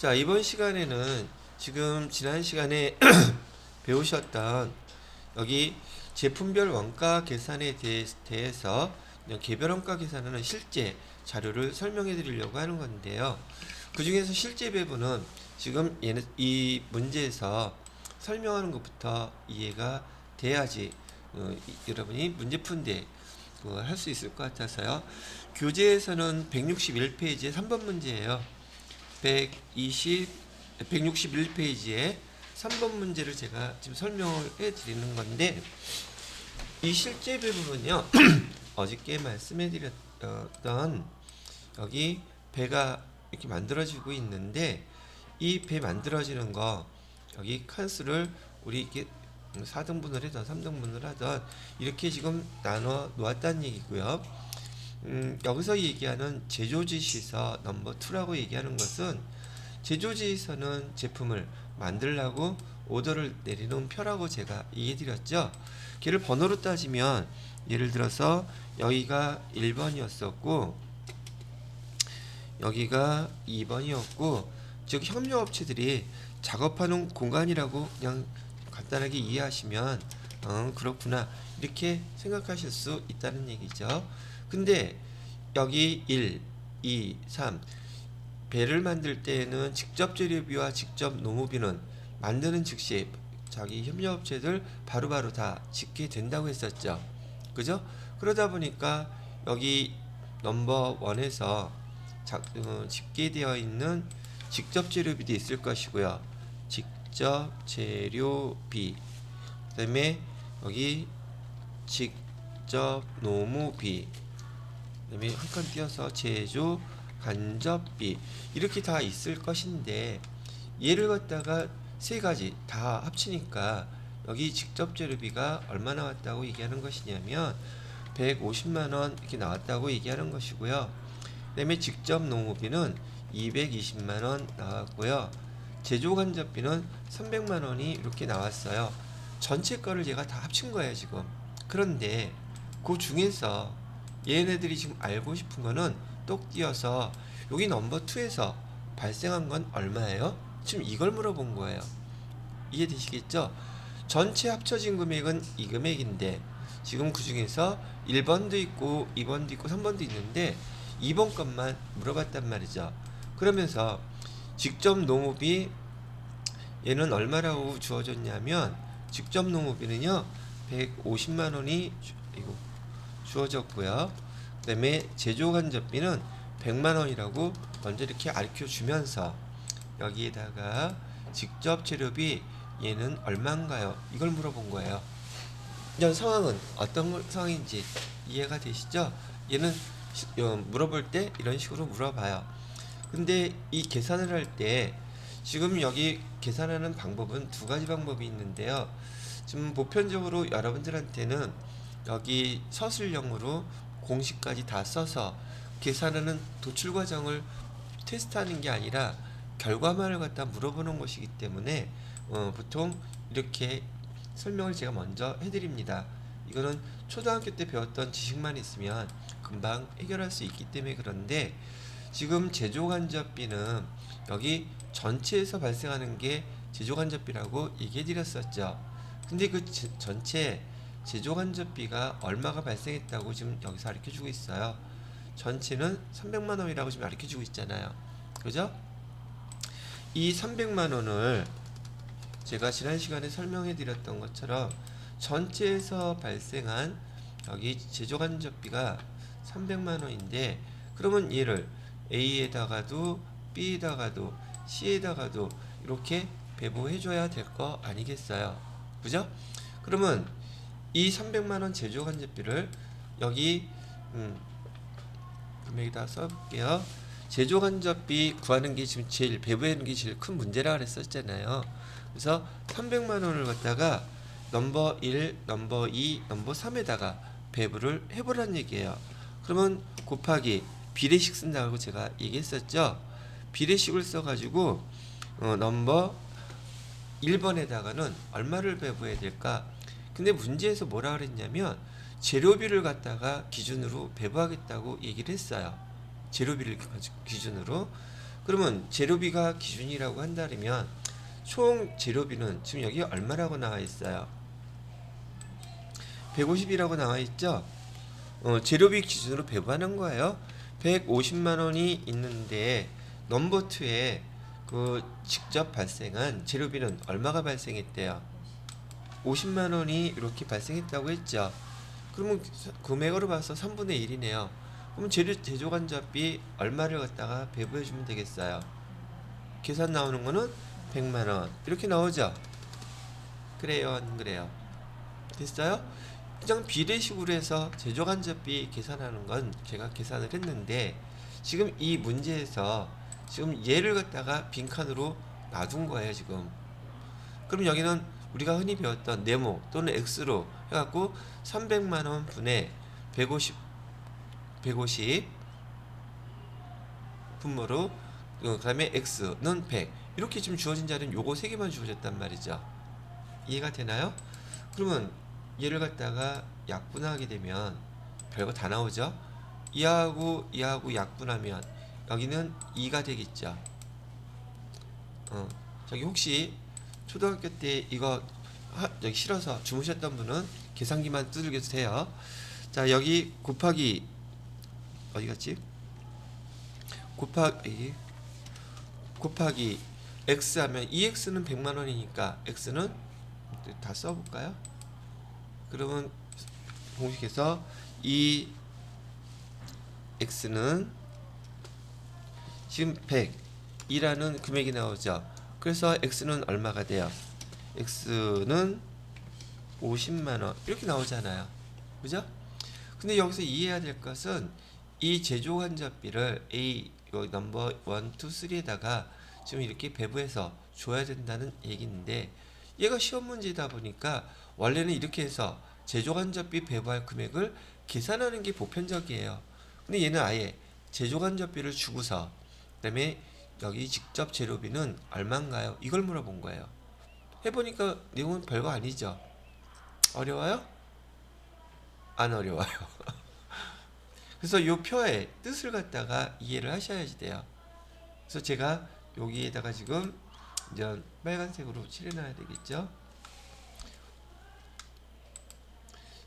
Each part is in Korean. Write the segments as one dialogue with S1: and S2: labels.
S1: 자, 이번 시간에는 지금 지난 시간에 배우셨던 여기 제품별 원가 계산에 대해서 그냥 개별 원가 계산하는 실제 자료를 설명해 드리려고 하는 건데요. 그 중에서 실제 배분은 지금 이 문제에서 설명하는 것부터 이해가 돼야지 여러분이 문제 푼데 할 수 있을 것 같아서요. 교재에서는 161페이지의 3번 문제예요. 161페이지에 3번 문제를 제가 지금 설명을 해 드리는 건데, 이 실제 배분은요 어저께 말씀해 드렸던 여기 배가 이렇게 만들어지고 있는데, 이 배 만들어지는 거 여기 칸수를 우리 이렇게 4등분을 하든 3등분을 하든 이렇게 지금 나눠 놓았다는 얘기고요. 여기서 얘기하는 제조지시서 넘버 2라고 얘기하는 것은, 제조지시서는 제품을 만들라고 오더를 내리는 표라고 제가 얘기해 드렸죠. 걔를 번호로 따지면 예를 들어서 여기가 1번이었었고 여기가 2번이었고, 즉 협력업체들이 작업하는 공간이라고 그냥 간단하게 이해하시면 그렇구나 이렇게 생각하실 수 있다는 얘기죠. 근데 여기 1, 2, 3 배를 만들 때에는 직접 재료비와 직접 노무비는 만드는 즉시 자기 협력업체들 바로바로 다 짓게 된다고 했었죠. 그죠? 그러다 보니까 여기 넘버 1에서 집계되어 있는 직접 재료비도 있을 것이고요. 직접 재료비, 그 다음에 여기 직접 노무비, 그 다음에 한 칸 띄어서 제조 간접비, 이렇게 다 있을 것인데, 얘를 갖다가 세 가지 다 합치니까 여기 직접 재료비가 얼마 나왔다고 얘기하는 것이냐면 150만원 이렇게 나왔다고 얘기하는 것이고요. 그 다음에 직접 농업비는 220만원 나왔고요. 제조 간접비는 300만원이 이렇게 나왔어요. 전체 거를 얘가 다 합친 거예요 지금. 그런데 그 중에서 얘네들이 지금 알고 싶은 거는 똑 띄어서 여기 넘버 2에서 발생한 건 얼마예요? 지금 이걸 물어본 거예요. 이해되시겠죠? 전체 합쳐진 금액은 이 금액인데, 지금 그 중에서 1번도 있고 2번도 있고 3번도 있는데 2번 것만 물어봤단 말이죠. 그러면서 직접 농업이 얘는 얼마라고 주어졌냐면, 직접 농업비는요 150만원이 주어졌고요. 그 다음에 제조 간접비는 100만원이라고 먼저 이렇게 가르쳐 주면서 여기에다가 직접 재료비 얘는 얼마인가요? 이걸 물어본 거예요. 이런 상황은 어떤 상황인지 이해가 되시죠? 얘는 물어볼 때 이런 식으로 물어봐요. 근데 이 계산을 할 때 지금 여기 계산하는 방법은 두 가지 방법이 있는데요. 지금 보편적으로 여러분들한테는 여기 서술형으로 공식까지 다 써서 계산하는 도출 과정을 테스트하는 게 아니라 결과만을 갖다 물어보는 것이기 때문에 보통 이렇게 설명을 제가 먼저 해드립니다. 이거는 초등학교 때 배웠던 지식만 있으면 금방 해결할 수 있기 때문에. 그런데 지금 제조간접비는 여기 전체에서 발생하는 게 제조간접비라고 얘기해 드렸었죠. 근데 그 전체 제조간접비가 얼마가 발생했다고 지금 여기서 가르쳐 주고 있어요. 전체는 300만원이라고 지금 가르쳐 주고 있잖아요. 그죠? 이 300만원을 제가 지난 시간에 설명해 드렸던 것처럼 전체에서 발생한 여기 제조간접비가 300만원인데, 그러면 얘를 A에다가도 B에다가도 C에다가도 이렇게 배부해 줘야 될 거 아니겠어요? 그죠? 그러면 이 300만원 제조간접비를 여기 금액에다 써볼게요. 제조간접비 구하는 게 지금 제일 배부하는 게 제일 큰 문제라 그랬었잖아요. 그래서 300만원을 갖다가 넘버 1, 넘버 2, 넘버 3에다가 배부를 해보라는 얘기예요. 그러면 곱하기 비례식 쓴다고 제가 얘기했었죠. 비례식을 써가지고 넘버 1번에다가는 얼마를 배부해야 될까? 근데 문제에서 뭐라 그랬냐면 재료비를 갖다가 기준으로 배부하겠다고 얘기를 했어요. 재료비를 기준으로. 그러면 재료비가 기준이라고 한다면 총 재료비는 지금 여기 얼마라고 나와 있어요? 150이라고 나와 있죠? 재료비 기준으로 배부하는 거예요. 150만 원이 있는데 넘버 2에 그 직접 발생한 재료비는 얼마가 발생했대요? 50만 원이 이렇게 발생했다고 했죠. 그러면 금액으로 봐서 3분의 1이네요. 그럼 제조간접비 얼마를 갖다가 배부해 주면 되겠어요? 계산 나오는 거는 100만 원 이렇게 나오죠. 그래요, 안 그래요? 됐어요? 그냥 비례식으로 해서 제조간접비 계산하는 건 제가 계산을 했는데 지금 이 문제에서 지금 얘를 갖다가 빈칸으로 놔둔 거예요, 지금. 그럼 여기는 우리가 흔히 배웠던 네모 또는 x로 해갖고 300만 원 분의 150 분모로 그 다음에 x는 100 이렇게 지금 주어진 자리는 요거 세 개만 주어졌단 말이죠. 이해가 되나요? 그러면 얘를 갖다가 약분하게 되면 별거 다 나오죠. 이하고 약분하면 여기는 2가 되겠죠. 저기 혹시 초등학교 때 이거 여기 싫어서 주무셨던 분은 계산기만 두들겨 주세요. 자, 여기 곱하기 어디 갔지? 곱하기 x 하면 2x는 100만 원이니까 x는 다 써볼까요? 그러면 공식에서 이 x는 지금 100이라는 금액이 나오죠. 그래서 x는 얼마가 돼요? x는 50만 원 이렇게 나오잖아요. 그죠? 근데 여기서 이해해야 될 것은 이 제조간접비를 A 넘버 1, 2, 3에다가 지금 이렇게 배부해서 줘야 된다는 얘기인데 얘가 시험 문제다 보니까 원래는 이렇게 해서 제조간접비 배부할 금액을 계산하는 게 보편적이에요. 근데 얘는 아예 제조간접비를 주고서 그다음에 여기 직접 재료비는 얼마인가요? 이걸 물어본 거예요. 해보니까 내용은 별거 아니죠. 어려워요? 안 어려워요. 그래서 이 표의 뜻을 갖다가 이해를 하셔야지 돼요. 그래서 제가 여기에다가 지금 이제 빨간색으로 칠해놔야 되겠죠.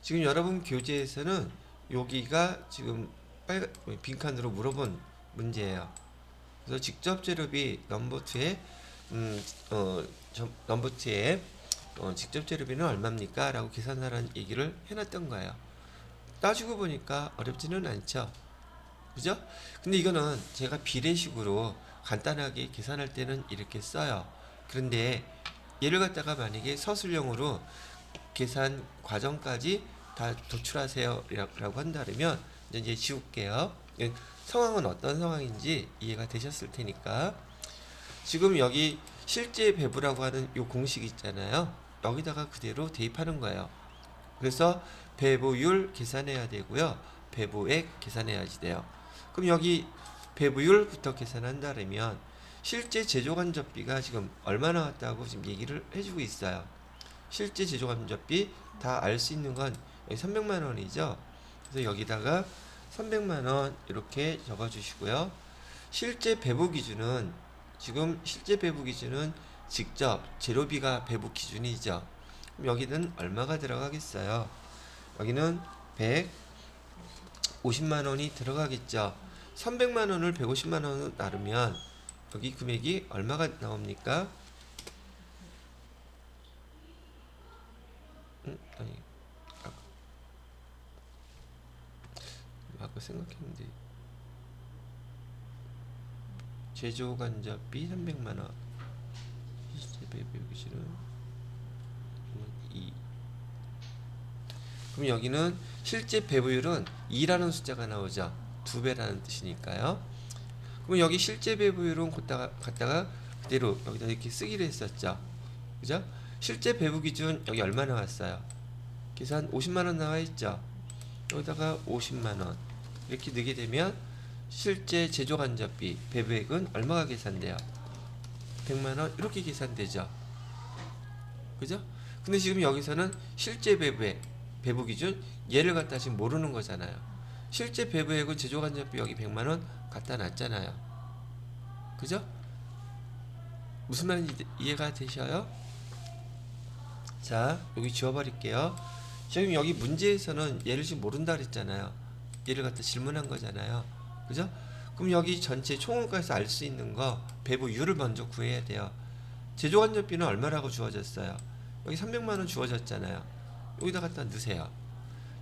S1: 지금 여러분 교재에서는 여기가 지금 빈칸으로 물어본 문제예요. 그래서 직접 재료비 넘버 2에 넘버 2에 직접 재료비는 얼마입니까? 라고 계산하라는 얘기를 해놨던 거예요. 따지고 보니까 어렵지는 않죠. 그죠? 근데 이거는 제가 비례식으로 간단하게 계산할 때는 이렇게 써요. 그런데 얘를 갖다가 만약에 서술형으로 계산 과정까지 다 도출하세요 라고 한다면 이제 지울게요. 상황은 어떤 상황인지 이해가 되셨을 테니까. 지금 여기 실제 배부라고 하는 이 공식 있잖아요. 여기다가 그대로 대입하는 거예요. 그래서 배부율 계산해야 되고요. 배부액 계산해야지 돼요. 그럼 여기 배부율부터 계산한다면 실제 제조간접비가 지금 얼마 나왔다고 지금 얘기를 해주고 있어요. 실제 제조간접비 다 알 수 있는 건 여기 300만 원이죠. 그래서 여기다가 300만 원 이렇게 적어주시고요. 실제 배부 기준은 지금 실제 배부 기준은 직접 재료비가 배부 기준이죠. 그럼 여기는 얼마가 들어가겠어요? 여기는 150만 원이 들어가겠죠. 300만 원을 150만 원으로 나누면 여기 금액이 얼마가 나옵니까? 아니, 아까 생각했는데 제조간접비 300만 원 실제 배부 기준은 2. 그럼 여기는 실제 배부율은 2라는 숫자가 나오죠. 2배라는 뜻이니까요. 그럼 여기 실제 배부율은 갖다가 그대로 여기다 이렇게 쓰기로 했었죠. 그죠? 실제 배부 기준 여기 얼마 나왔어요? 계산 50만 원 나와 있죠. 여기다가 50만 원 이렇게 넣게 되면 실제 제조간접비 배부액은 얼마가 계산돼요? 100만 원 이렇게 계산되죠. 그죠? 근데 지금 여기서는 실제 배부액 배부 기준 얘를 갖다 지금 모르는 거잖아요. 실제 배부액은 제조간접비 여기 100만 원 갖다 놨잖아요. 그죠? 무슨 말인지 이해가 되셔요? 자, 여기 지워버릴게요. 지금 여기 문제에서는 얘를 지금 모른다 그랬잖아요. 얘를 갖다 질문한 거잖아요. 그죠? 그럼 여기 전체 총원가에서 알 수 있는 거 배부율을 먼저 구해야 돼요. 제조간접비는 얼마라고 주어졌어요? 여기 300만원 주어졌잖아요. 여기다 갖다 넣으세요.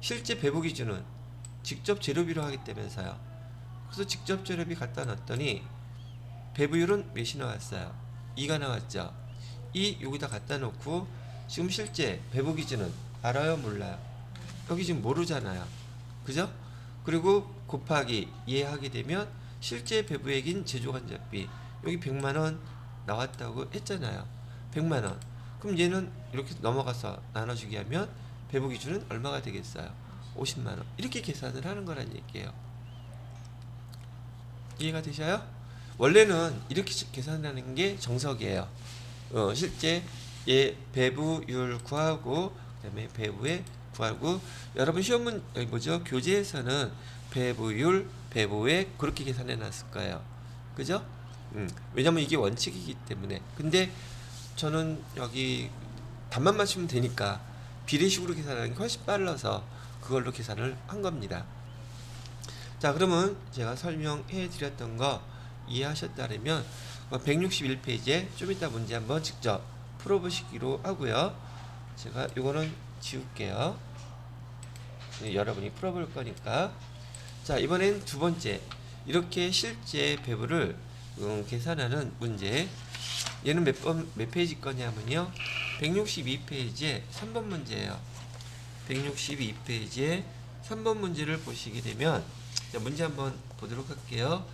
S1: 실제 배부 기준은 직접 재료비로 하기 때문에서요. 그래서 직접 재료비 갖다 넣었더니 배부율은 몇이 나왔어요? 2가 나왔죠. 이 여기다 갖다 놓고 지금 실제 배부 기준은 알아요? 몰라요? 여기 지금 모르잖아요. 그죠? 그리고 곱하기 이해하게 되면 실제 배부액인 제조간접비 여기 100만원 나왔다고 했잖아요. 100만원. 그럼 얘는 이렇게 넘어가서 나눠주기 하면 배부 기준은 얼마가 되겠어요? 50만원. 이렇게 계산을 하는 거란 얘기예요. 이해가 되셔요? 원래는 이렇게 계산하는 게 정석이에요. 실제 얘 배부율 구하고 그다음에 배부액 구하고 여러분 시험문 여기 뭐죠? 교재에서는 배부율, 배부액 그렇게 계산해 놨을 거예요. 그죠? 왜냐면 이게 원칙이기 때문에. 근데 저는 여기 답만 맞추면 되니까 비례식으로 계산하는 게 훨씬 빨라서 그걸로 계산을 한 겁니다. 자, 그러면 제가 설명해 드렸던 거 이해하셨다면 161페이지에 좀 이따 문제 한번 직접 풀어보시기로 하고요. 제가 요거는 지울게요. 여러분이 풀어볼 거니까. 자, 이번엔 두 번째. 이렇게 실제 배부를 계산하는 문제. 얘는 몇 페이지 거냐면요. 162페이지에 3번 문제예요. 162페이지에 3번 문제를 보시게 되면 자, 문제 한번 보도록 할게요.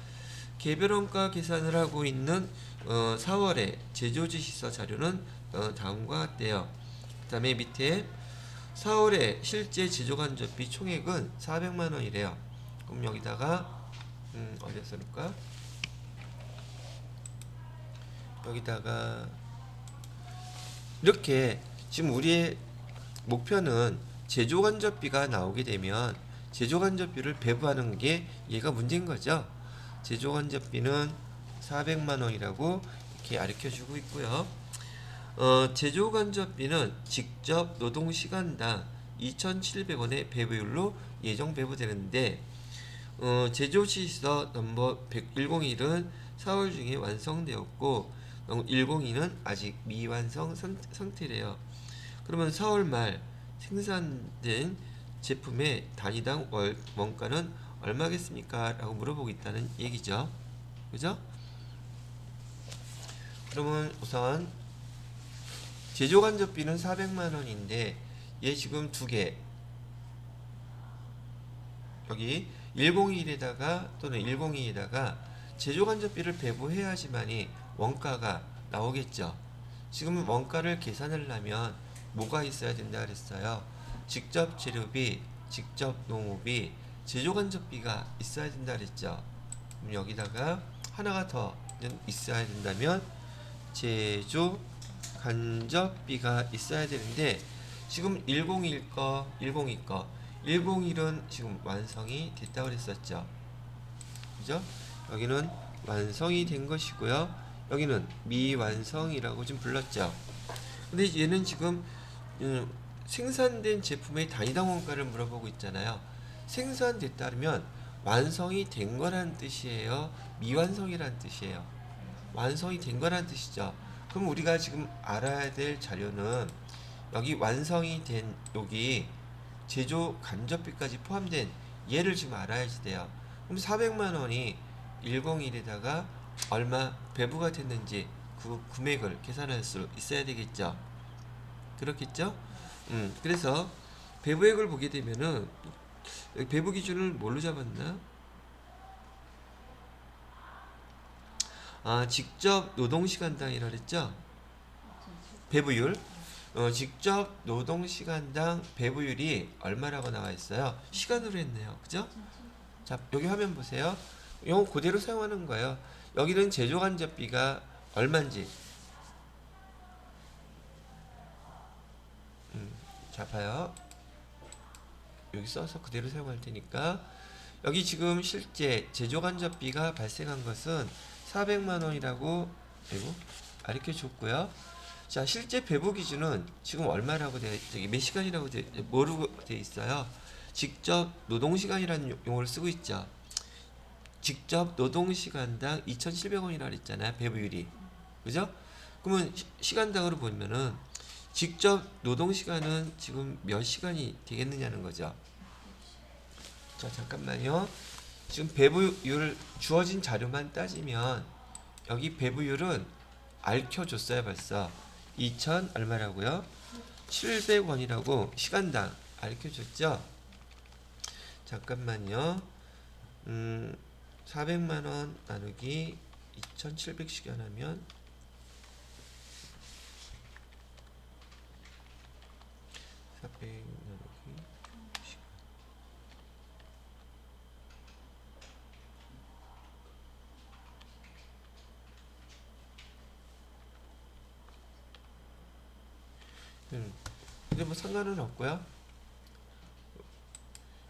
S1: 개별원가 계산을 하고 있는 4월의 제조지시서 자료는 다음과 같대요. 그 다음에 밑에 4월의 실제 제조간접비 총액은 400만원이래요. 그럼 여기다가 어디다 써놓을까? 여기다가 이렇게 지금 우리의 목표는 제조간접비가 나오게 되면 제조간접비를 배부하는 게 얘가 문제인 거죠. 제조간접비는 400만원이라고 이렇게 가르쳐주고 있고요. 제조간접비는 직접 노동시간당 2,700원의 배부율로 예정 배부되는데 제조시서 넘버 101은 4월 중에 완성되었고 102는 아직 미완성 상태래요. 그러면 4월 말 생산된 제품의 단위당 원가는 얼마겠습니까? 라고 물어보고 있다는 얘기죠. 그죠? 그러면 우선 제조간접비는 400만원인데 얘 지금 두 개 여기 101에다가 또는 102에다가 제조간접비를 배부해야지만이 원가가 나오겠죠. 지금 원가를 계산하려면 뭐가 있어야 된다 그랬어요? 직접 재료비, 직접 농업비, 제조간접비가 있어야 된다 그랬죠. 그럼 여기다가 하나가 더 있어야 된다면 제조간접비가 있어야 되는데 지금 101 거, 102 거, 101은 지금 완성이 됐다고 그랬었죠. 그죠? 여기는 완성이 된 것이고요. 여기는 미완성이라고 좀 불렀죠. 근데 얘는 지금 생산된 제품의 단위당 원가를 물어보고 있잖아요. 생산됐다면 완성이 된 거란 뜻이에요? 미완성이란 뜻이에요? 완성이 된 거란 뜻이죠. 그럼 우리가 지금 알아야 될 자료는 여기 완성이 된 여기 제조 간접비까지 포함된 얘를 지금 알아야지 돼요. 그럼 400만원이 101에다가 얼마 배부가 됐는지 그 금액을 계산할 수 있어야 되겠죠. 그렇겠죠? 그래서 배부액을 보게 되면은 배부 기준을 뭘로 잡았나? 직접 노동시간당이라 그랬죠? 배부율. 직접 노동시간당 배부율이 얼마라고 나와 있어요? 시간으로 했네요. 그죠? 자, 여기 화면 보세요. 이거 그대로 사용하는 거예요. 여기는 제조간접비가 얼마인지. 자, 봐요. 여기 써서 그대로 사용할 테니까 여기 지금 실제 제조간접비가 발생한 것은 400만 원이라고 그리고 가르쳐 줬고요. 자, 실제 배부 기준은 지금 얼마라고 저기 몇 시간이라고 뭐로 돼 있어요? 직접 노동 시간이라는 용어를 쓰고 있죠. 직접 노동 시간당 2,700원이라 그랬잖아요. 배부율이. 그죠? 그러면 시간당으로 보면은 직접 노동 시간은 지금 몇 시간이 되겠느냐는 거죠. 자, 잠깐만요. 지금 배부율 주어진 자료만 따지면 여기 배부율은 알켜줬어요. 벌써 2,000 얼마라고요? 700원이라고 시간당 알켜줬죠. 잠깐만요. 400만원 나누기 2,700시간 하면 400 나누기 근데 뭐 상관은 없고요.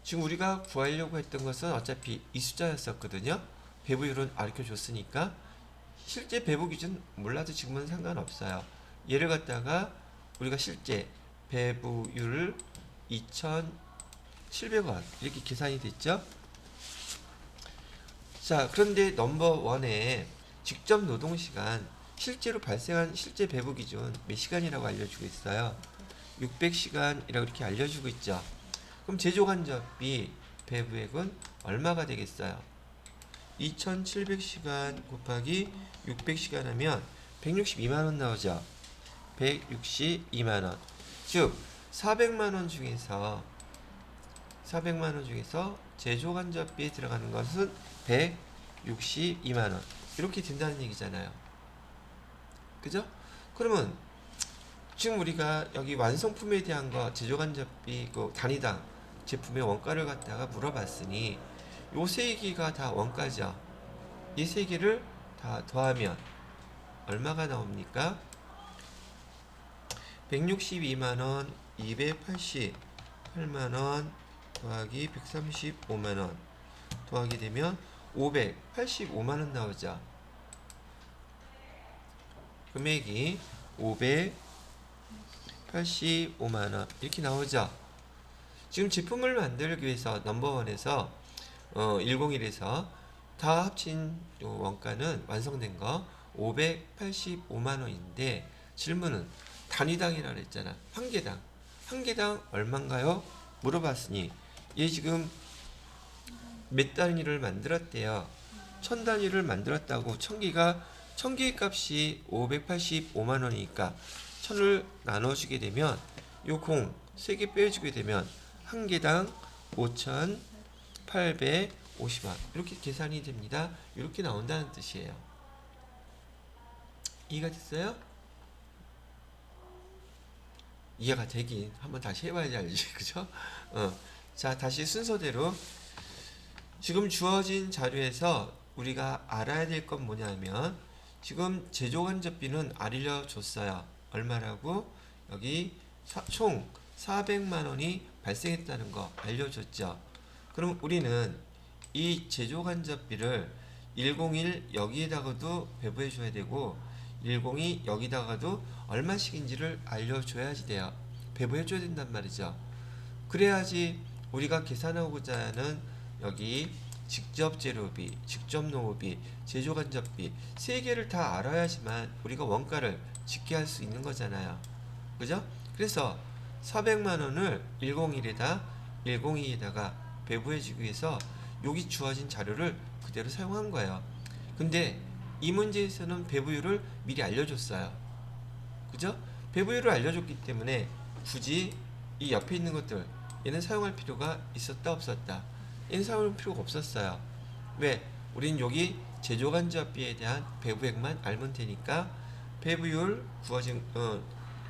S1: 지금 우리가 구하려고 했던 것은 어차피 이 숫자였었거든요. 배부율은 가르쳐줬으니까 실제 배부 기준 몰라도 지금은 상관없어요. 얘를 갖다가 우리가 실제 배부율을 2,700원 이렇게 계산이 됐죠. 자, 그런데 넘버 원에 직접 노동시간 실제로 발생한 실제 배부 기준 몇 시간이라고 알려주고 있어요. 600시간이라고 이렇게 알려주고 있죠. 그럼 제조간접비 배부액은 얼마가 되겠어요? 2,700시간 곱하기 600시간 하면 162만원 나오죠. 162만원. 즉 400만원 중에서 제조간접비에 들어가는 것은 162만원 이렇게 된다는 얘기잖아요. 그죠? 그러면 지금 우리가 여기 완성품에 대한 거 제조간접비 그 단위당 제품의 원가를 갖다가 물어봤으니 요 세 개가 다 원가죠. 이 세 개를 다 더하면 얼마가 나옵니까? 162만원 288만원 더하기 135만원 더하기 되면 585만원 나오죠. 금액이 585만원 이렇게 나오죠. 지금 제품을 만들기 위해서 넘버원에서 101에서 다 합친 원가는 완성된 거 585만원인데 질문은 단위당이라고 했잖아. 한 개당 얼마인가요? 물어봤으니 얘 지금 몇 단위를 만들었대요. 1000단위를 만들었다고 1000개의 값이 585만원이니까 1000을 나눠주게 되면 요 공 3개 빼주게 되면 한 개당 5,850원 이렇게 계산이 됩니다. 이렇게 나온다는 뜻이에요. 이해가 됐어요? 이해가 되긴 한번 다시 해봐야지 알지. 그죠? 자, 다시 순서대로 지금 주어진 자료에서 우리가 알아야 될 건 뭐냐면 지금 제조간접비는 알려줬어요. 얼마라고? 여기 총 400만원이 발생했다는 거 알려줬죠. 그럼 우리는 이 제조간접비를 101 여기에다가도 배부해 줘야 되고 102 여기다가도 얼마씩인지를 알려줘야지 돼요. 배부해 줘야 된단 말이죠. 그래야지 우리가 계산하고자 하는 여기 직접 재료비, 직접 노무비, 제조간접비 세 개를 다 알아야지만 우리가 원가를 짓게 할 수 있는 거잖아요. 그죠? 그래서 400만원을 101에다 102에다가 배부해주기 위해서 여기 주어진 자료를 그대로 사용한 거예요. 근데 이 문제에서는 배부율을 미리 알려줬어요. 그죠? 배부율을 알려줬기 때문에 굳이 이 옆에 있는 것들 얘는 사용할 필요가 있었다 없었다? 얘는 사용할 필요가 없었어요. 왜? 우린 여기 제조간접비에 대한 배부액만 알면 되니까 배부율 구워진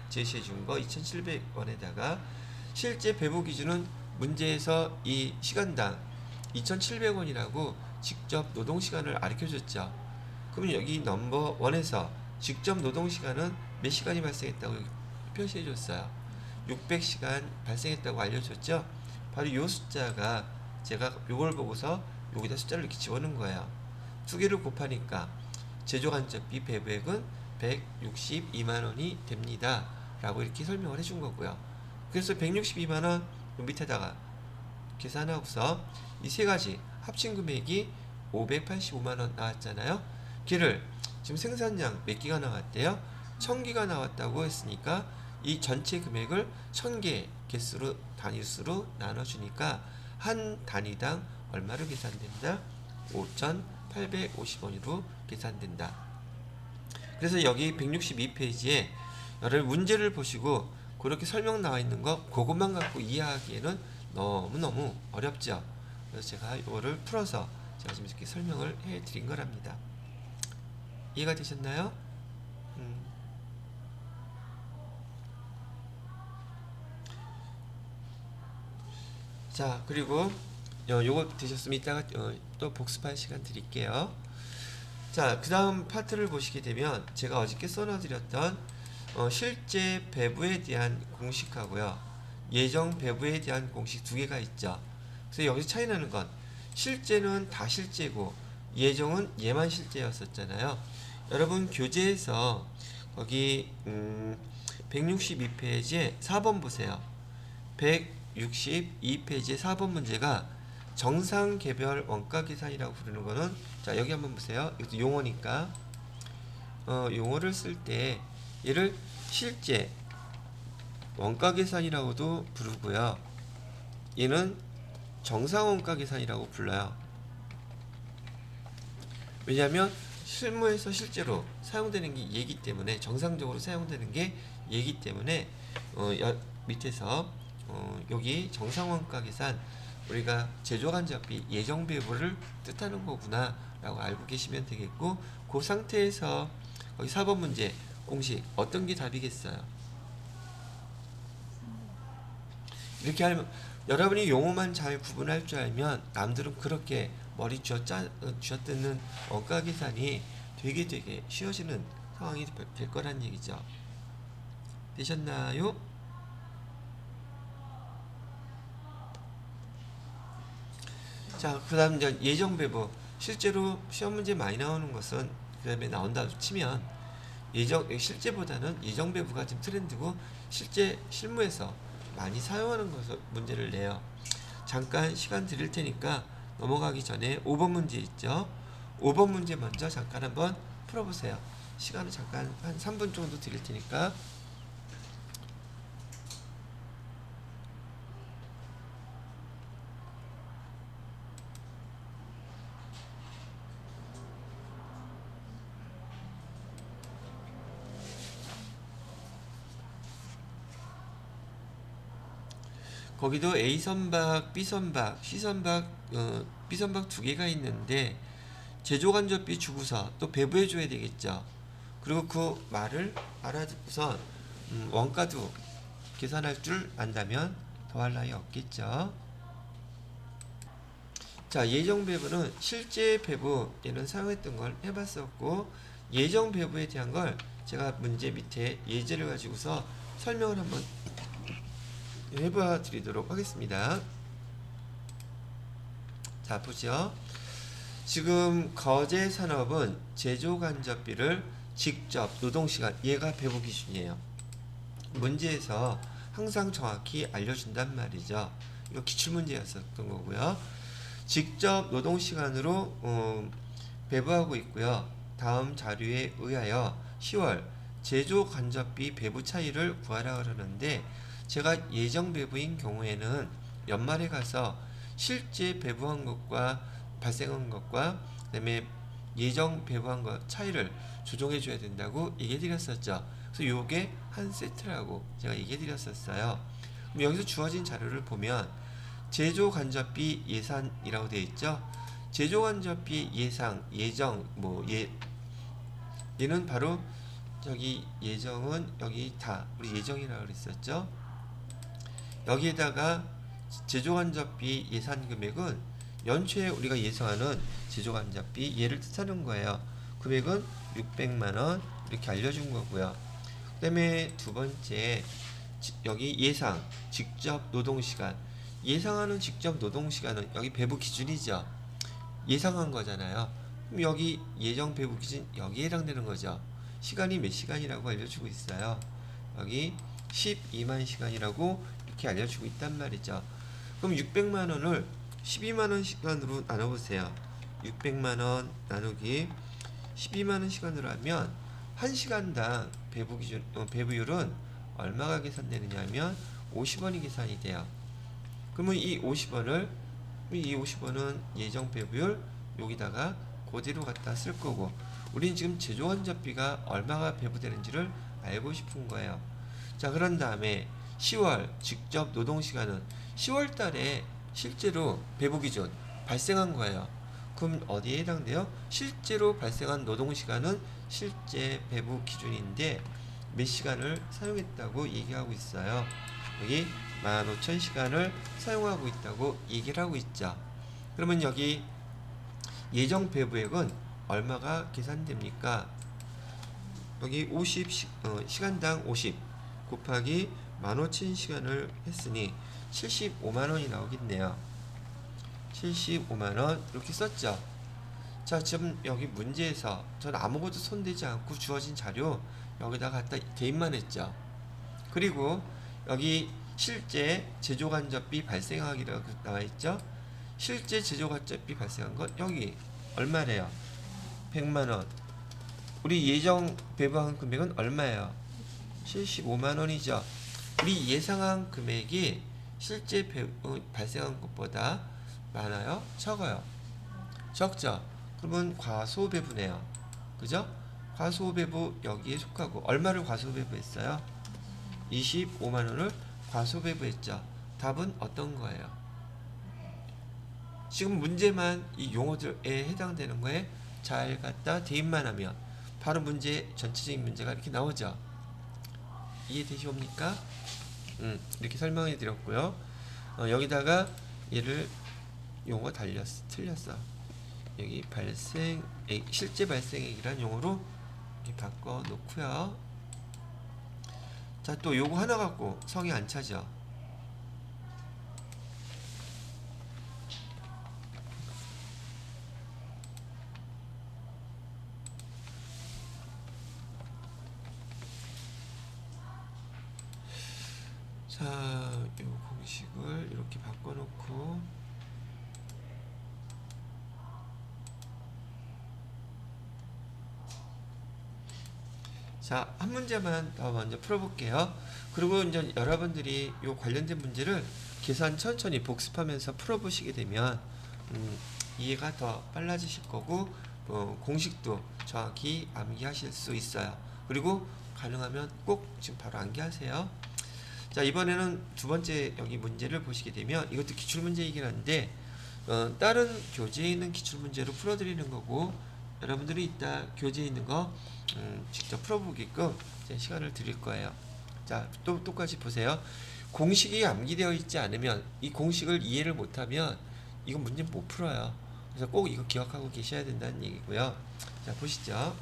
S1: 제시해 준 거 2,700원에다가 실제 배부 기준은 문제에서 이 시간당 2,700원이라고 직접 노동시간을 가르쳐줬죠. 그럼 여기 넘버 원에서 직접 노동시간은 몇 시간이 발생했다고 표시해 줬어요. 600시간 발생했다고 알려줬죠. 바로 이 숫자가 제가 이걸 보고서 여기다 숫자를 이렇게 집어넣은 거예요. 두 개를 곱하니까 제조간접비 배부액은 162만 원이 됩니다. 라고 이렇게 설명을 해준 거고요. 그래서 162만 원 밑에다가 계산하고서 이 세 가지 합친 금액이 585만 원 나왔잖아요. 걔를 지금 생산량 몇 기가 나왔대요? 1000기가 나왔다고 했으니까 이 전체 금액을 1000개 개수로 단위수로 나눠주니까 한 단위당 얼마로 계산된다? 5,850원으로 계산된다. 그래서 여기 162페이지에 여러분 문제를 보시고 그렇게 설명 나와 있는 거 그것만 갖고 이해하기에는 너무너무 어렵죠. 그래서 제가 이거를 풀어서 제가 지금 이렇게 설명을 해드린 거랍니다. 이해가 되셨나요? 자, 그리고 요거 되셨으면 이따가 또 복습할 시간 드릴게요. 자, 그 다음 파트를 보시게 되면 제가 어저께 써놔드렸던 실제 배부에 대한 공식하고요, 예정 배부에 대한 공식 두 개가 있죠. 그래서 여기서 차이 나는 건 실제는 다 실제고 예정은 얘만 실제였었잖아요. 여러분 교재에서 거기 162페이지에 4번 보세요. 162페이지의 4번 문제가 정상 개별 원가 계산이라고 부르는 거는, 자 여기 한번 보세요. 이것도 용어니까 용어를 쓸 때 얘를 실제 원가 계산이라고도 부르고요, 얘는 정상 원가 계산이라고 불러요. 왜냐하면 실무에서 실제로 사용되는 게 얘기 때문에, 정상적으로 사용되는 게 얘기 때문에 밑에서 여기 정상 원가 계산, 우리가 제조간접비 예정 배부를 뜻하는 거구나 라고 알고 계시면 되겠고, 그 상태에서 거기 4번 문제 공식 어떤 게 답이겠어요? 이렇게 하면 여러분이 용어만 잘 구분할 줄 알면 남들은 그렇게 머리 쥐어뜯는 원가 계산이 되게 쉬워지는 상황이 될 거란 얘기죠. 되셨나요? 자, 그 다음 예정 배부. 실제로 시험 문제 많이 나오는 것은, 그 다음에 나온다고 치면 실제보다는 예정 배부가 지금 트렌드고 실제 실무에서 많이 사용하는 것을 문제를 내요. 잠깐 시간 드릴 테니까 넘어가기 전에 5번 문제 있죠. 5번 문제 먼저 잠깐 한번 풀어보세요. 시간을 잠깐 한 3분 정도 드릴 테니까. 거기도 A선박, B선박, C선박, B선박 두 개가 있는데 제조간접비 주고서 또 배부해줘야 되겠죠. 그리고 그 말을 알아듣고서 원가도 계산할 줄 안다면 더할 나위 없겠죠. 자, 예정 배부는 실제 배부 얘는 사용했던 걸 해봤었고, 예정 배부에 대한 걸 제가 문제 밑에 예제를 가지고서 설명을 한번 해봐 드리도록 하겠습니다. 자, 보죠. 지금 거제 산업은 제조간접비를 직접 노동시간, 얘가 배부 기준이에요. 문제에서 항상 정확히 알려준단 말이죠. 이거 기출문제였었던 거고요. 직접 노동시간으로 배부하고 있고요. 다음 자료에 의하여 10월 제조간접비 배부 차이를 구하라 그러는데, 제가 예정 배부인 경우에는 연말에 가서 실제 배부한 것과 발생한 것과 그다음에 예정 배부한 것 차이를 조정해 줘야 된다고 얘기해 드렸었죠. 그래서 요게 한 세트라고 제가 얘기해 드렸었어요. 그럼 여기서 주어진 자료를 보면 제조간접비 예산이라고 되어 있죠. 제조간접비 예상, 예정, 얘는 바로 저기 예정은 여기 다 우리 예정이라고 그랬었죠. 여기에다가 제조간접비 예산 금액은 연초에 우리가 예상하는 제조간접비 얘를 뜻하는 거예요. 금액은 600만원 이렇게 알려준 거고요. 그 다음에 두 번째 여기 예상 직접 노동시간, 예상하는 직접 노동시간은 여기 배부 기준이죠. 예상한 거잖아요. 그럼 여기 예정 배부 기준 여기에 해당되는 거죠. 시간이 몇 시간이라고 알려주고 있어요. 여기 12만 시간이라고 이렇게 알려주고 있단 말이죠. 그럼 600만 원을 12만 원 시간으로 나눠보세요. 600만 원 나누기 12만 원 시간으로 하면 1시간당 배부 기준 배부율은 얼마가 계산되느냐 하면 50원이 계산이 돼요. 그러면 이 50원은 예정 배부율 여기다가 그대로 갖다 쓸 거고, 우린 지금 제조 간접비가 얼마가 배부되는지를 알고 싶은 거예요. 자, 그런 다음에 10월 직접 노동시간은 10월 달에 실제로 배부 기준 발생한 거예요. 그럼 어디에 해당돼요? 실제로 발생한 노동시간은 실제 배부 기준인데 몇 시간을 사용했다고 얘기하고 있어요. 여기 15,000시간을 사용하고 있다고 얘기를 하고 있죠. 그러면 여기 예정 배부액은 얼마가 계산됩니까? 여기 시간당 50 곱하기 15,000시간을 했으니 75만원이 나오겠네요. 75만원 이렇게 썼죠. 자, 지금 여기 문제에서 전 아무것도 손대지 않고 주어진 자료 여기다 갖다 대입만 했죠. 그리고 여기 실제 제조간접비 발생하기라고 나와있죠. 실제 제조간접비 발생한 것 여기 얼마래요? 100만원. 우리 예정 배부한 금액은 얼마예요? 75만원이죠. 우리 예상한 금액이 실제 발생한 것보다 많아요? 적어요? 적죠? 그러면 과소배부네요. 그죠? 과소배부 여기에 속하고, 얼마를 과소배부했어요? 25만원을 과소배부했죠. 답은 어떤 거예요? 지금 문제만 이 용어들에 해당되는 거에 잘 갖다 대입만 하면 바로 문제, 전체적인 문제가 이렇게 나오죠. 이해되시옵니까? 이렇게 설명해 드렸고요. 여기다가 얘를 용어 틀렸어. 여기 실제 발생액이란 용어로 이렇게 바꿔 놓고요. 자, 또 요거 하나 갖고 성이 안 차죠. 자, 요 공식을 이렇게 바꿔놓고, 자, 한 문제만 더 먼저 풀어볼게요. 그리고 이제 여러분들이 요 관련된 문제를 계산 천천히 복습하면서 풀어보시게 되면 이해가 더 빨라지실 거고, 공식도 정확히 암기하실 수 있어요. 그리고 가능하면 꼭 지금 바로 암기하세요. 자, 이번에는 두 번째 여기 문제를 보시게 되면 이것도 기출문제이긴 한데 다른 교재에 있는 기출문제로 풀어드리는 거고, 여러분들이 이따 교재에 있는 거 직접 풀어보게끔 제 시간을 드릴 거예요. 자, 또 똑같이 보세요. 공식이 암기되어 있지 않으면, 이 공식을 이해를 못하면 이건 문제 못 풀어요. 그래서 꼭 이거 기억하고 계셔야 된다는 얘기고요. 자, 보시죠.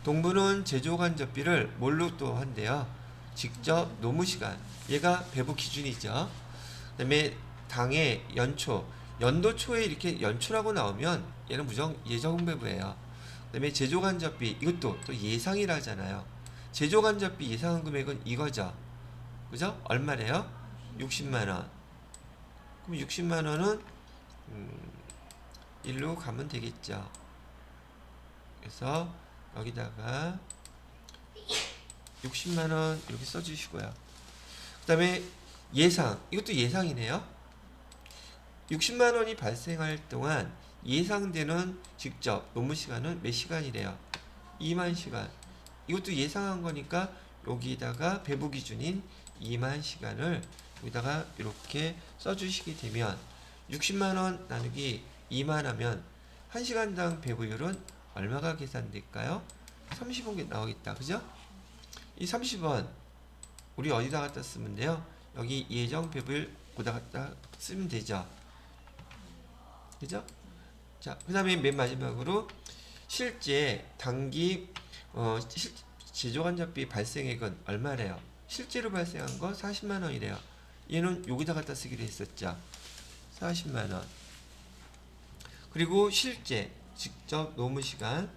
S1: 동부는 제조간접비를 뭘로 또 한대요? 직접 노무시간, 얘가 배부 기준이죠. 그 다음에 당의 연도 초에 이렇게 연초라고 나오면 얘는 무조건 예정 배부예요. 그 다음에 제조간접비, 이것도 또 예상이라 하잖아요. 제조간접비 예상한 금액은 이거죠. 그죠? 얼마래요? 60만원. 그럼 60만원은 일로 가면 되겠죠. 그래서 여기다가 60만원 이렇게 써주시고요. 그 다음에 예상, 이것도 예상이네요. 60만원이 발생할 동안 예상되는 직접 노무시간은 몇 시간이래요? 2만 시간. 이것도 예상한 거니까 여기다가 배부 기준인 2만 시간을 여기다가 이렇게 써주시게 되면 60만원 나누기 2만 하면 1시간당 배부율은 얼마가 계산될까요? 30원 나오겠다. 그죠? 이 30원 우리 어디다 갖다 쓰면 돼요? 여기 예정 배부율 보다 갖다 쓰면 되죠. 그죠? 자, 그 다음에 맨 마지막으로 실제 단기 제조간접비 발생액은 얼마래요? 실제로 발생한 거 40만원이래요. 얘는 여기다 갖다 쓰기로 했었죠. 40만원. 그리고 실제 직접 노무 시간,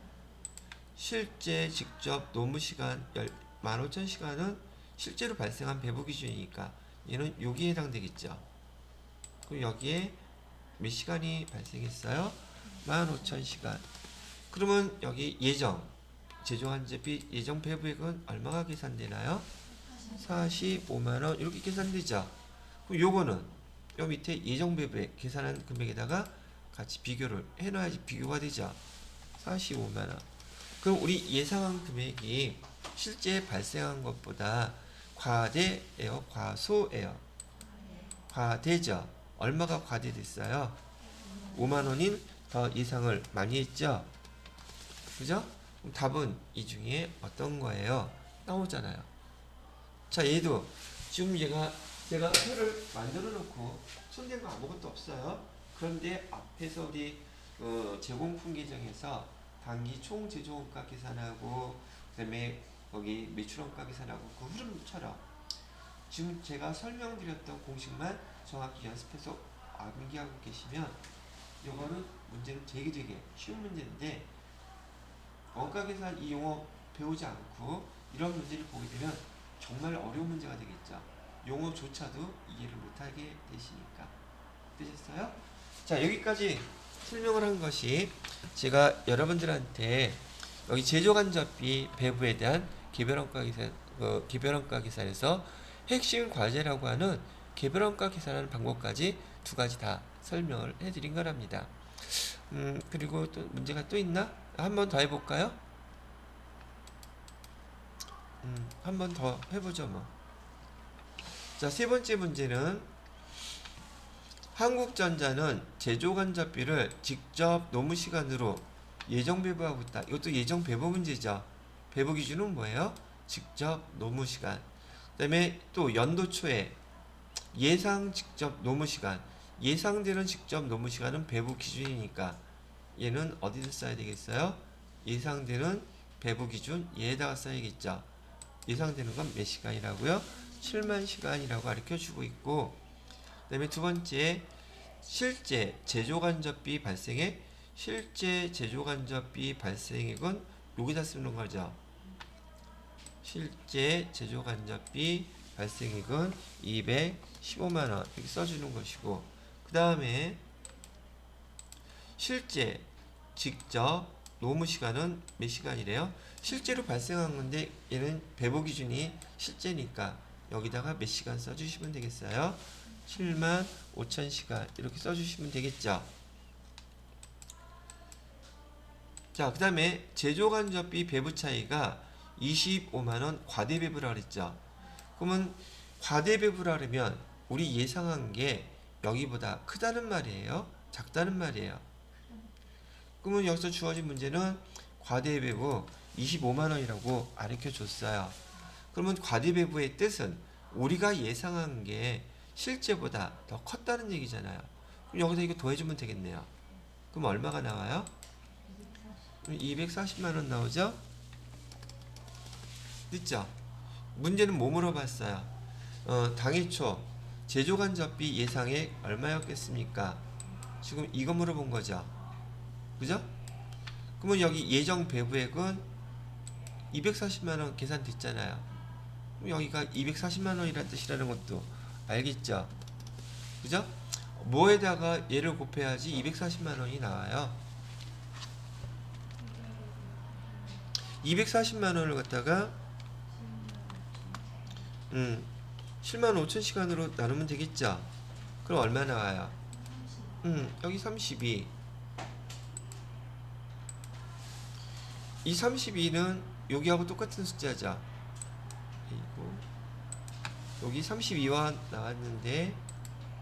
S1: 실제 직접 노무 시간 15,000시간은 실제로 발생한 배부 기준이니까 얘는 여기에 해당되겠죠. 그럼 여기에 몇 시간이 발생했어요? 15,000시간. 그러면 여기 예정 제조환제비 예정 배부액은 얼마가 계산되나요? 45만원 이렇게 계산되죠. 그럼 요거는 요 밑에 예정 배부액 계산한 금액에다가 같이 비교를 해놔야지 비교가 되죠. 45만원. 그럼 우리 예상한 금액이 실제 발생한 것보다 과대예요? 과소예요? 과대죠. 얼마가 과대됐어요? 5만원인 더 예상을 많이 했죠. 그죠? 그럼 답은 이 중에 어떤 거예요? 나오잖아요. 자, 얘도 지금 제가 표를 만들어 놓고 손댄 거 아무것도 없어요. 그런데 앞에서 우리 제공품 계정에서 단기 총 제조원가 계산하고 그다음에 거기 매출원가 계산하고 그 흐름처럼 지금 제가 설명드렸던 공식만 정확히 연습해서 암기하고 계시면 이거는 문제는 되게 쉬운 문제인데 원가 계산 이 용어 배우지 않고 이런 문제를 보게 되면 정말 어려운 문제가 되겠죠. 용어조차도 이해를 못하게 되시니까. 되셨어요? 자, 여기까지 설명을 한 것이 제가 여러분들한테 여기 제조간접비 배부에 대한 개별원가 계산에서 핵심 과제라고 하는 개별원가 계산하는 방법까지 두 가지 다 설명을 해드린 거랍니다. 그리고 또 문제가 또 있나? 한 번 더 해볼까요? 한 번 더 해보죠 뭐. 자, 세 번째 문제는 한국전자는 제조간접비를 직접 노무 시간으로 예정 배부하고 있다. 이것도 예정 배부 문제죠. 배부 기준은 뭐예요? 직접 노무 시간. 그 다음에 또 연도 초에 예상 직접 노무 시간. 예상되는 직접 노무 시간은 배부 기준이니까 얘는 어디서 써야 되겠어요? 예상되는 배부 기준 얘에다가 써야겠죠. 예상되는 건 몇 시간이라고요? 7만 시간이라고 가르쳐 주고 있고, 그 다음에 두 번째 실제 제조간접비 발생액. 실제 제조간접비 발생액은 여기다 쓰는 거죠. 실제 제조간접비 발생액은 215만원 이렇게 써주는 것이고, 그 다음에 실제 직접 노무 시간은 몇 시간이래요? 실제로 발생한 건데 얘는 배부 기준이 실제니까 여기다가 몇 시간 써주시면 되겠어요? 7만 5천 시간 이렇게 써주시면 되겠죠. 자, 그 다음에 제조간접비 배부 차이가 25만원 과대배부라 그랬죠. 그러면 과대배부라 그러면 우리 예상한 게 여기보다 크다는 말이에요? 작다는 말이에요? 그러면 여기서 주어진 문제는 과대배부 25만원이라고 가르쳐 줬어요. 그러면 과대배부의 뜻은 우리가 예상한 게 실제보다 더 컸다는 얘기잖아요. 그럼 여기서 이거 더해주면 되겠네요. 그럼 얼마가 나와요? 240만원 나오죠? 늦죠? 문제는 뭐 물어봤어요? 당일초 제조간접비 예상액 얼마였겠습니까? 지금 이거 물어본 거죠. 그죠? 그러면 여기 예정 배부액은 240만원 계산됐잖아요. 그럼 여기가 240만원이라는 뜻이라는 것도 알겠죠? 그죠? 뭐에다가 얘를 곱해야지 240만원이 나와요. 240만원을 갖다가 7만 5천 시간으로 나누면 되겠죠? 그럼 얼마 나와요? 여기 32. 이 32는 여기하고 똑같은 숫자죠. 그리고 여기 32와 나왔는데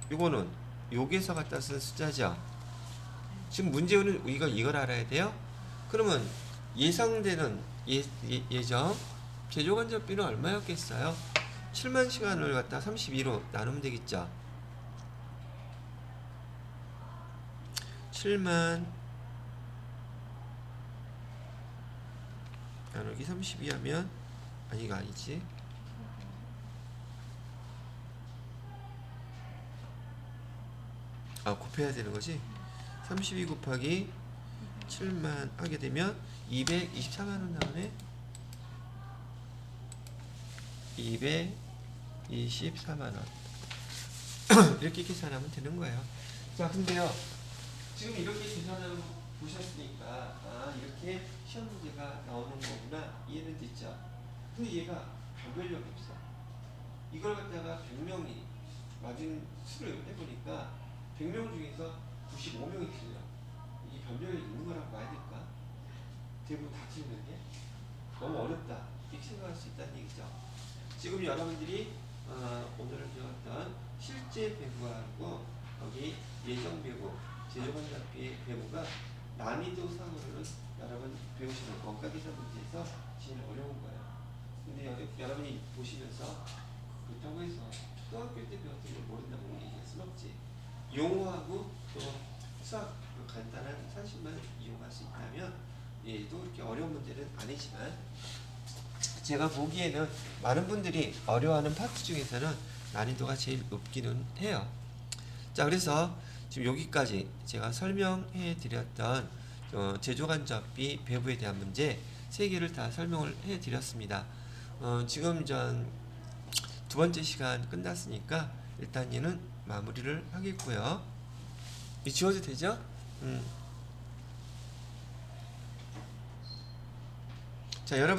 S1: 요거는 여기에서 갖다 쓴 숫자죠. 지금 문제는 우리가 이걸 알아야 돼요. 그러면 예상되는 예정 제조간접비는 얼마였겠어요? 7만 시간을 갖다 32로 나누면 되겠죠. 7만 나누기 32 하면 이거 아니지. 곱해야 되는 거지. 32 곱하기 7만 하게 되면 224만 원 나오네. 224만 원. 이렇게 계산하면 되는 거예요. 자, 근데요. 지금 이렇게 계산하는 거 보셨으니까 이렇게 시험 문제가 나오는 거구나 이해는 됐죠. 근데 얘가 변별력이 없어. 이걸 갖다가 100명이 맞은 수를 해보니까 100명 중에서 95명이 틀려. 이게 변별력이 있는 거라고 봐야 될까? 대부분 다 틀리는 게 너무 어렵다 이렇게 생각할 수 있다는 얘기죠. 지금 여러분들이 오늘 배웠던 실제 배부하고 여기 예정 배부, 제조관 잡기의 배부가 난이도상으로는 여러분 배우시는 원가 계산 문제에서 제일 어려운 거예요. 근데 여러분이 보시면서 그렇다고 해서 초등학교 때 배웠던 걸 모른다고 얘기할 순 없지. 용어하고 또 수학 간단한 산식만 이용할 수 있다면 또 이렇게 어려운 문제는 아니지만 제가 보기에는 많은 분들이 어려워하는 파트 중에서는 난이도가 제일 높기는 해요. 자, 그래서 지금 여기까지 제가 설명해 드렸던 제조간접비 배부에 대한 문제 3개를 다 설명을 해 드렸습니다. 지금 두 번째 시간 끝났으니까 일단 얘는 마무리를 하겠고요. 이 지워도 되죠? 자, 여러분